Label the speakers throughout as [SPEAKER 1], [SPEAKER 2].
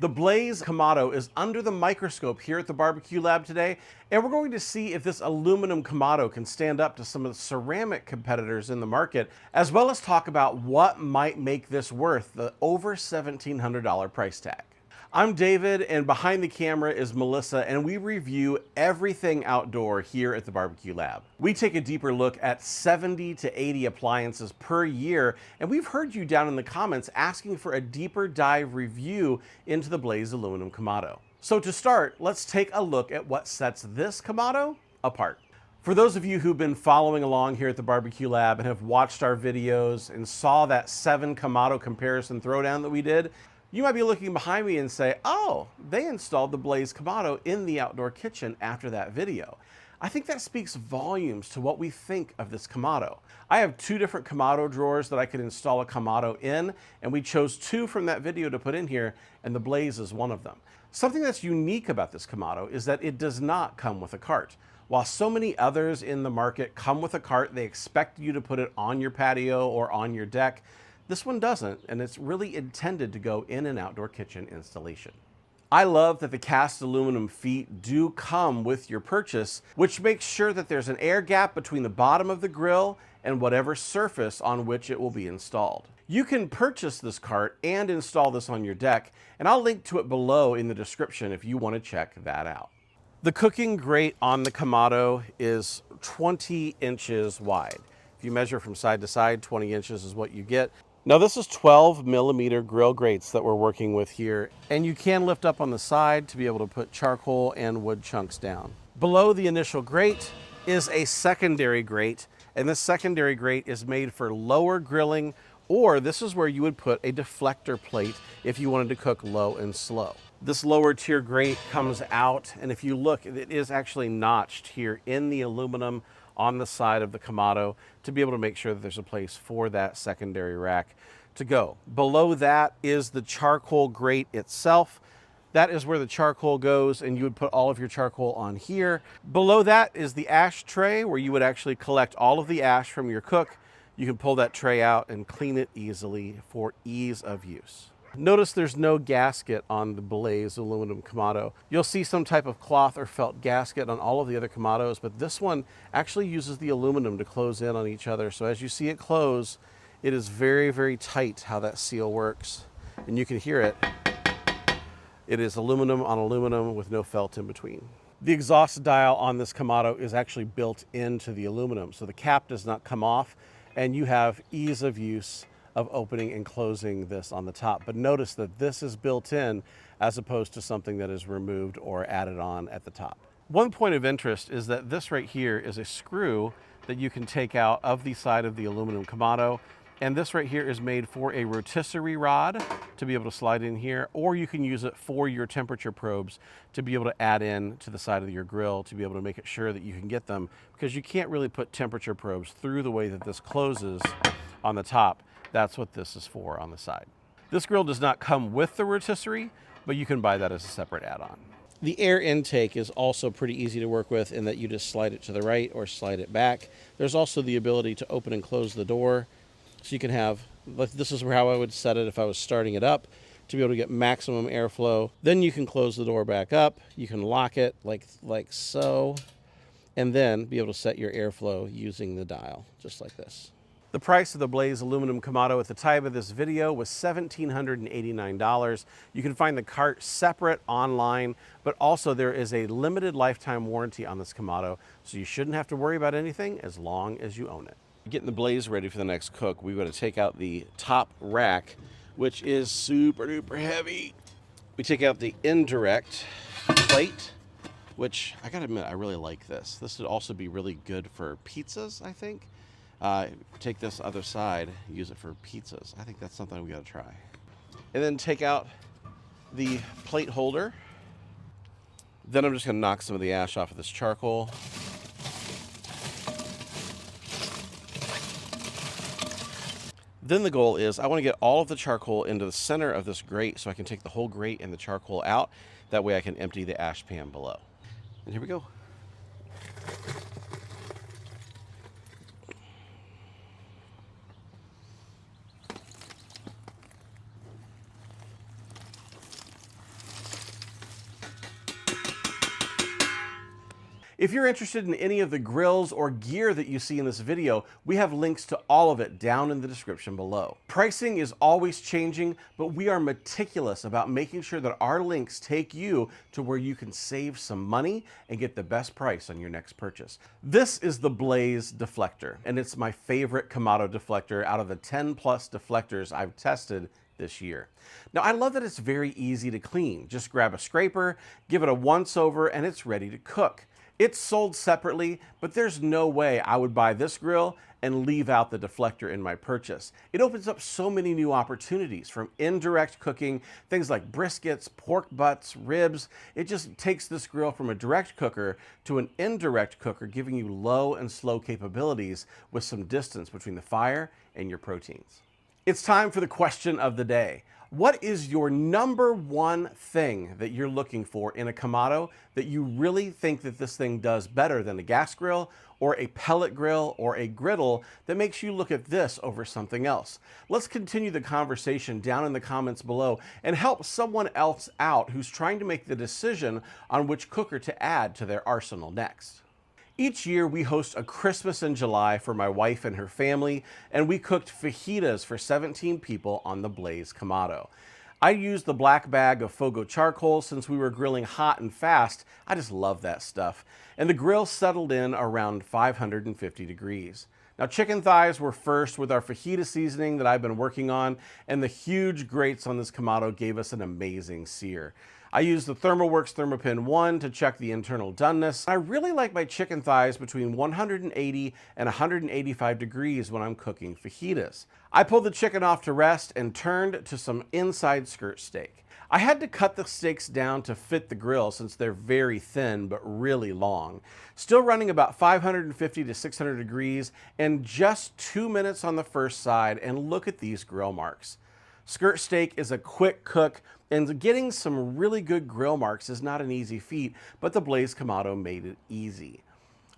[SPEAKER 1] The Blaze Kamado is under the microscope here at the barbecue lab today, and we're going to see if this aluminum Kamado can stand up to some of the ceramic competitors in the market, as well as talk about what might make this worth the over $1,700 price tag. I'm David, and behind the camera is Melissa, and we review everything outdoor here at the barbecue lab. We take a deeper look at 70 to 80 appliances per year, and we've heard you down in the comments asking for a deeper dive review into the Blaze aluminum Kamado. So to start, let's take a look at what sets this Kamado apart. For those of you who've been following along here at the barbecue lab and have watched our videos and saw that 7 Kamado comparison throwdown that we did, you might be looking behind me and say, oh, they installed the Blaze Kamado in the outdoor kitchen after that video. I think that speaks volumes to what we think of this Kamado. I have 2 different Kamado drawers that I could install a Kamado in, and we chose 2 from that video to put in here, and the Blaze is one of them. Something that's unique about this Kamado is that it does not come with a cart. While so many others in the market come with a cart, they expect you to put it on your patio or on your deck. This one doesn't, and it's really intended to go in an outdoor kitchen installation. I love that the cast aluminum feet do come with your purchase, which makes sure that there's an air gap between the bottom of the grill and whatever surface on which it will be installed. You can purchase this cart and install this on your deck, and I'll link to it below in the description if you want to check that out. The cooking grate on the Kamado is 20 inches wide. If you measure from side to side, 20 inches is what you get. Now this is 12 millimeter grill grates that we're working with here, and you can lift up on the side to be able to put charcoal and wood chunks down. Below the initial grate is a secondary grate, and this secondary grate is made for lower grilling, or this is where you would put a deflector plate if you wanted to cook low and slow. This lower tier grate comes out, and if you look, it is actually notched here in the aluminum on the side of the Kamado to be able to make sure that there's a place for that secondary rack to go. Below that is the charcoal grate itself. That is where the charcoal goes, and you would put all of your charcoal on here. Below that is the ash tray where you would actually collect all of the ash from your cook. You can pull that tray out and clean it easily for ease of use. Notice there's no gasket on the Blaze aluminum Kamado. You'll see some type of cloth or felt gasket on all of the other Kamados, but this one actually uses the aluminum to close in on each other. So as you see it close, it is very, very tight how that seal works. And you can hear it. It is aluminum on aluminum with no felt in between. The exhaust dial on this Kamado is actually built into the aluminum, so the cap does not come off, and you have ease of use of opening and closing this on the top. But notice that this is built in as opposed to something that is removed or added on at the top. One point of interest is that this right here is a screw that you can take out of the side of the aluminum Kamado. And this right here is made for a rotisserie rod to be able to slide in here, or you can use it for your temperature probes to be able to add in to the side of your grill to be able to make it sure that you can get them, because you can't really put temperature probes through the way that this closes on the top. That's what this is for on the side. This grill does not come with the rotisserie, but you can buy that as a separate add-on. The air intake is also pretty easy to work with in that you just slide it to the right or slide it back. There's also the ability to open and close the door. So you can have, this is how I would set it if I was starting it up, to be able to get maximum airflow. Then you can close the door back up. You can lock it like so, and then be able to set your airflow using the dial, just like this. The price of the Blaze aluminum Kamado at the time of this video was $1,789. You can find the cart separate online, but also there is a limited lifetime warranty on this Kamado, so you shouldn't have to worry about anything as long as you own it. Getting the Blaze ready for the next cook, we've got to take out the top rack, which is super duper heavy. We take out the indirect plate, which I gotta admit, I really like this. This would also be really good for pizzas, I think. Take this other side, use it for pizzas. I think that's something we gotta try. And then take out the plate holder. Then I'm just gonna knock some of the ash off of this charcoal. Then the goal is I want to get all of the charcoal into the center of this grate so I can take the whole grate and the charcoal out. That way I can empty the ash pan below. And here we go. If you're interested in any of the grills or gear that you see in this video, we have links to all of it down in the description below. Pricing is always changing, but we are meticulous about making sure that our links take you to where you can save some money and get the best price on your next purchase. This is the Blaze Deflector, and it's my favorite Kamado deflector out of the 10 plus deflectors I've tested this year. Now, I love that it's very easy to clean. Just grab a scraper, give it a once over, and it's ready to cook. It's sold separately, but there's no way I would buy this grill and leave out the deflector in my purchase. It opens up so many new opportunities, from indirect cooking, things like briskets, pork butts, ribs. It just takes this grill from a direct cooker to an indirect cooker, giving you low and slow capabilities with some distance between the fire and your proteins. It's time for the question of the day. What is your number one thing that you're looking for in a Kamado that you really think that this thing does better than a gas grill or a pellet grill or a griddle that makes you look at this over something else? Let's continue the conversation down in the comments below and help someone else out who's trying to make the decision on which cooker to add to their arsenal next. Each year we host a Christmas in July for my wife and her family, and we cooked fajitas for 17 people on the Blaze Kamado. I used the black bag of Fogo charcoal since we were grilling hot and fast. I just love that stuff. And the grill settled in around 550 degrees. Now, chicken thighs were first with our fajita seasoning that I've been working on, and the huge grates on this Kamado gave us an amazing sear. I used the ThermalWorks ThermoPin 1 to check the internal doneness. I really like my chicken thighs between 180 and 185 degrees when I'm cooking fajitas. I pulled the chicken off to rest and turned to some inside skirt steak. I had to cut the steaks down to fit the grill since they're very thin but really long. Still running about 550 to 600 degrees and just 2 minutes on the first side, and look at these grill marks. Skirt steak is a quick cook, and getting some really good grill marks is not an easy feat, but the Blaze Kamado made it easy.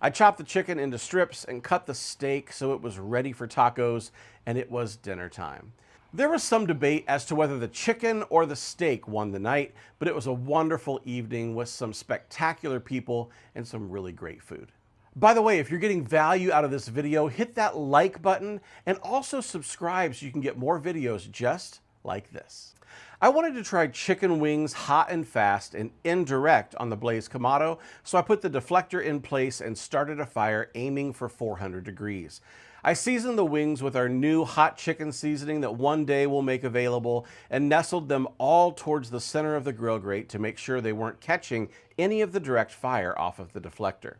[SPEAKER 1] I chopped the chicken into strips and cut the steak so it was ready for tacos, and it was dinner time. There was some debate as to whether the chicken or the steak won the night, but it was a wonderful evening with some spectacular people and some really great food. By the way, if you're getting value out of this video, hit that like button and also subscribe so you can get more videos just like this. I wanted to try chicken wings hot and fast and indirect on the Blaze Kamado, so I put the deflector in place and started a fire aiming for 400 degrees. I seasoned the wings with our new hot chicken seasoning that one day we'll make available, and nestled them all towards the center of the grill grate to make sure they weren't catching any of the direct fire off of the deflector.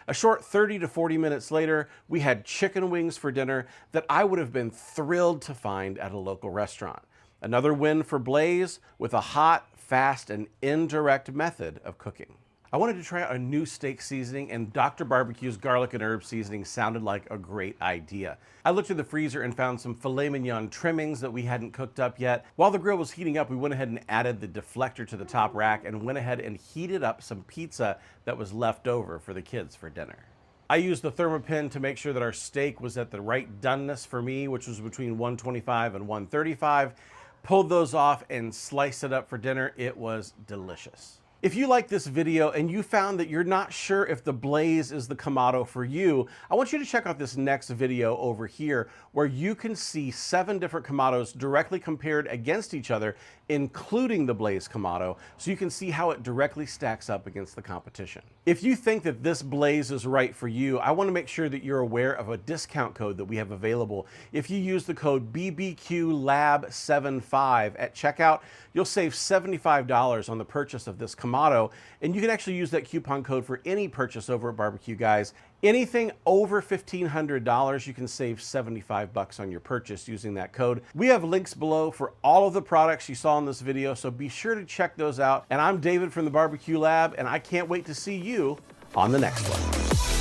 [SPEAKER 1] A short 30 to 40 minutes later, we had chicken wings for dinner that I would have been thrilled to find at a local restaurant. Another win for Blaze with a hot, fast, and indirect method of cooking. I wanted to try out a new steak seasoning, and Dr. Barbecue's garlic and herb seasoning sounded like a great idea. I looked in the freezer and found some filet mignon trimmings that we hadn't cooked up yet. While the grill was heating up, we went ahead and added the deflector to the top rack and went ahead and heated up some pizza that was left over for the kids for dinner. I used the ThermoPin to make sure that our steak was at the right doneness for me, which was between 125 and 135. Pulled those off and sliced it up for dinner. It was delicious. If you like this video and you found that you're not sure if the Blaze is the Kamado for you, I want you to check out this next video over here where you can see 7 different Kamados directly compared against each other, including the Blaze Kamado, so you can see how it directly stacks up against the competition. If you think that this Blaze is right for you, I want to make sure that you're aware of a discount code that we have available. If you use the code BBQLAB75 at checkout, you'll save $75 on the purchase of this Kamado, and you can actually use that coupon code for any purchase over at Barbecue Guys. Anything over $1,500, you can save 75 bucks on your purchase using that code. We have links below for all of the products you saw in this video, so be sure to check those out. And I'm David from the Barbecue Lab, and I can't wait to see you on the next one.